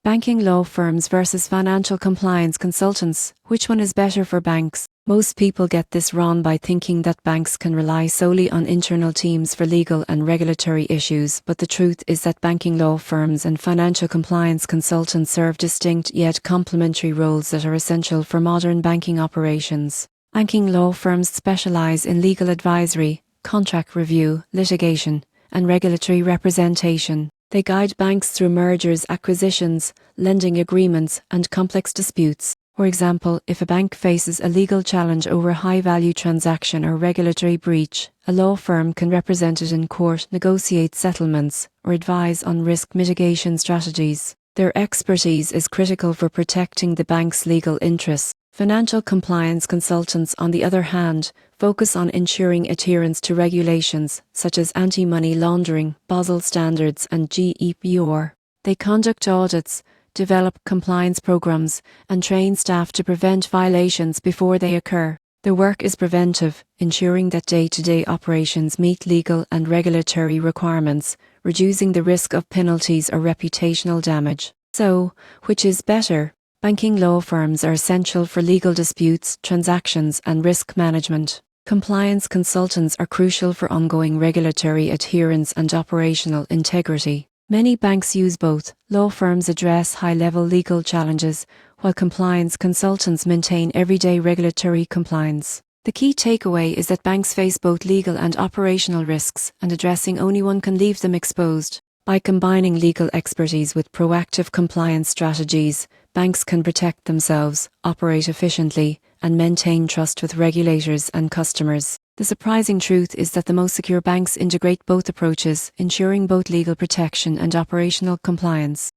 Banking law firms versus financial compliance consultants. Which one is better for banks? Most people get this wrong by thinking that banks can rely solely on internal teams for legal and regulatory issues, but the truth is that banking law firms and financial compliance consultants serve distinct yet complementary roles that are essential for modern banking operations. Banking law firms specialize in legal advisory, contract review, litigation, and regulatory representation. They guide banks through mergers, acquisitions, lending agreements, and complex disputes. For example, if a bank faces a legal challenge over a high-value transaction or regulatory breach, a law firm can represent it in court, negotiate settlements, or advise on risk mitigation strategies. Their expertise is critical for protecting the bank's legal interests. Financial compliance consultants, on the other hand, focus on ensuring adherence to regulations such as anti-money laundering, Basel standards, and GDPR. They conduct audits, develop compliance programs, and train staff to prevent violations before they occur. Their work is preventive, ensuring that day-to-day operations meet legal and regulatory requirements, reducing the risk of penalties or reputational damage. So, which is better? Banking law firms are essential for legal disputes, transactions, and risk management. Compliance consultants are crucial for ongoing regulatory adherence and operational integrity. Many banks use both. Law firms address high-level legal challenges, while compliance consultants maintain everyday regulatory compliance. The key takeaway is that banks face both legal and operational risks, and addressing only one can leave them exposed. By combining legal expertise with proactive compliance strategies, banks can protect themselves, operate efficiently, and maintain trust with regulators and customers. The surprising truth is that the most secure banks integrate both approaches, ensuring both legal protection and operational compliance.